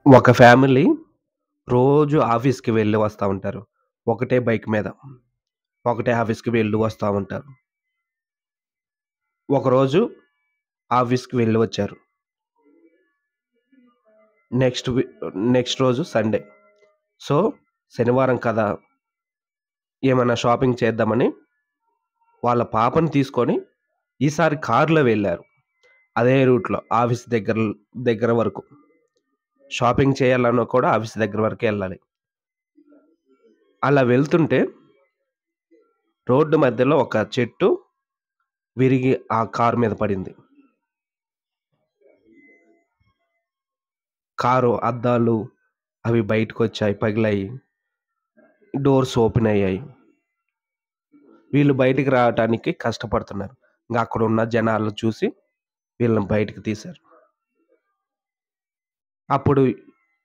ఒక ఫ్యామిలీ రోజు ఆఫీస్‌కి వెళ్ళి వస్తా ఉంటారు. ఒకటే బైక్ మీద. ఒకటే ఆఫీస్‌కి వెళ్లి వస్తా ఉంటారు. ఒకరోజు ఆఫీస్‌కి వెళ్ళి వచ్చారు. నెక్స్ట్ వి నెక్స్ట్ రోజు సండే. సో, శనివారం కదా! ఏమన్నా షాపింగ్ చేద్దామని వాళ్ళ పాపని తీసుకొని ఈసారి కార్‌లో వెళ్లారు. అదే రూట్‌లో ఆఫీస్ దగ్గర వరకు. షాపింగ్ చేయాలన్నా కూడా ఆఫీస్ దగ్గర వరకే ఎళ్ళాలి. అలా వెళ్తుంటే రోడ్డు మధ్యలో ఒక చెట్టు విరిగి ఆ కారు మీద పడింది. కారు అద్దాలు అవి బయటకొచ్చాయి, పగిలాయి. డోర్స్ ఓపెన్ అయ్యాయి. వీళ్ళు బయటికి రావటానికి కష్టపడుతున్నారు. అక్కడున్న జనాలు చూసి వీళ్ళని బయటికి తీశారు. అప్పుడు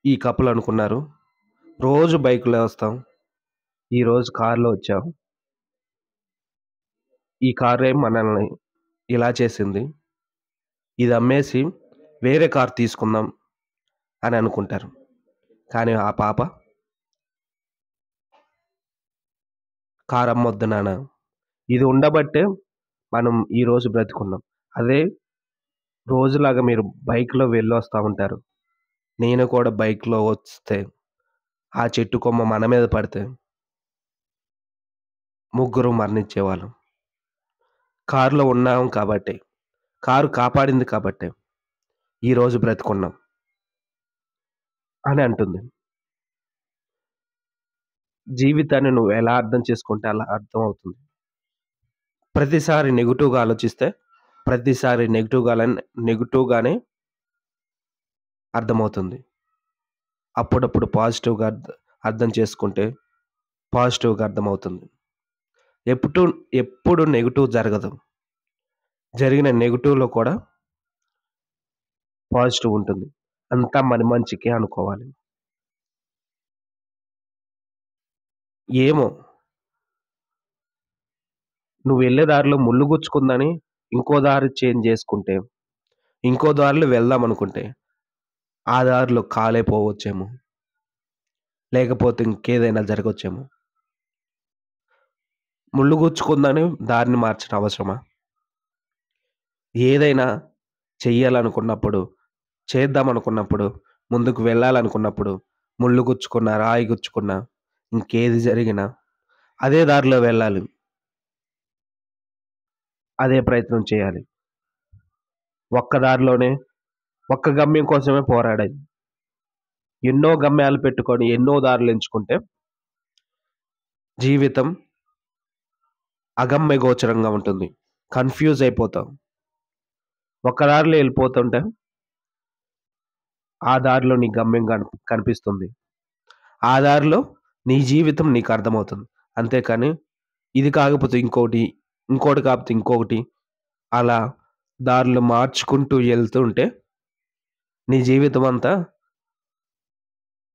ఈ కపుల్ అనుకున్నారు, రోజు బైక్‌లో వస్తాం. ఈరోజు కార్‌లో వచ్చాం. ఈ కారే మనల్ని ఇలా చేసింది. ఇది అమ్మేసి వేరే కార్ తీసుకుందాం అని అనుకుంటారు. కానీ ఆ పాప కారు అమ్మొద్దు నాన్న. ఇది ఉండబట్టే మనం ఈరోజు బ్రతికున్నాం. అదే రోజులాగా మీరు బైక్‌లో వెళ్ళొస్తా ఉంటారు. నేను కూడా బైక్‌లో వస్తే, ఆ చెట్టు కొమ్మ మన మీద పడితే, ముగ్గురు మరణించేవాళ్ళం. కారులో ఉన్నాం కాబట్టే, కారు కాపాడింది కాబట్టే, ఈరోజు బ్రతికున్నాం అని అంటుంది. జీవితాన్ని నువ్వు ఎలా అర్థం చేసుకుంటే అలా అర్థమవుతుంది. ప్రతిసారి నెగెటివ్‌గా ఆలోచిస్తే, ప్రతిసారి నెగెటివ్‌గానే అర్థమవుతుంది. అప్పుడప్పుడు పాజిటివ్‌గా అర్థం చేసుకుంటే, పాజిటివ్‌గా అర్థమవుతుంది. ఎప్పుటూ ఎప్పుడు నెగెటివ్ జరగదు. జరిగిన నెగెటివ్‌లో కూడా పాజిటివ్ ఉంటుంది. అంతా మన మంచికే అనుకోవాలి. ఏమో నువ్వెళ్ళే దారిలో ముల్లు గుచ్చుకుందని ఇంకో దారి చేంజ్ జేసుకుంటే, ఇంకో దారిలో వెళ్దామనుకుంటే, ఆ దారిలో కాలే పోవచ్చేమో. లేకపోతే ఇంకేదైనా జరగొచ్చేమో. ముల్లు గుచ్చుకుందని దారిని మార్చడం అవసరమా? ఏదైనా చెయ్యాలనుకున్నప్పుడు, చేద్దామనుకున్నప్పుడు, ముందుకు వెళ్ళాలనుకున్నప్పుడు, ముల్లు గుచ్చుకున్నా, రాయి గుచ్చుకున్నా, ఇంకేది జరిగినా అదే దారిలో వెళ్ళాలి. అదే ప్రయత్నం చేయాలి. ఒక్క దారిలోనే ఒక్క గమ్యం కోసమే పోరాడాలి. ఎన్నో గమ్యాలు పెట్టుకొని, ఎన్నో దారులెంచుకుంటే జీవితం అగమ్య గోచరంగా ఉంటుంది. కన్‌ఫ్యూజ్ అయిపోతాం. ఒక దారిలో ఎళ్ళిపోతుంటే, ఆ దారిలో నీ గమ్యం కనిపిస్తుంది. ఆ దారిలో నీ జీవితం నీకర్థమవుతుంది. అంతేకాని ఇది కాకపోతే ఇంకోటి, ఇంకోటి కాకపోతే ఇంకొకటి అలా దారులు మార్చుకుంటూ ఎళ్తుంటే, నీ జీవితమంతా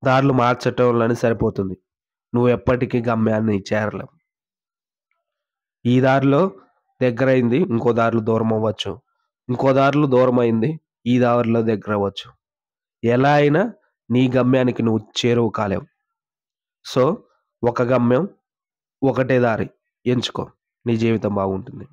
దారులు మార్చటంలోనే సరిపోతుంది. నువ్వెప్పటికీ గమ్యాన్ని చేరలేవు. ఈ దారిలో దగ్గరైంది, ఇంకో దారిలో దూరమవ్వచ్చు. ఇంకో దారిలో దూరమైంది, ఈ దారిలో దగ్గరవ్వచ్చు. ఎలా అయినా నీ గమ్యానికి నువ్వు చేరువ కాలేవు. సో, ఒక గమ్యం, ఒకటే దారి ఎంచుకో. నీ జీవితం బాగుంటుంది.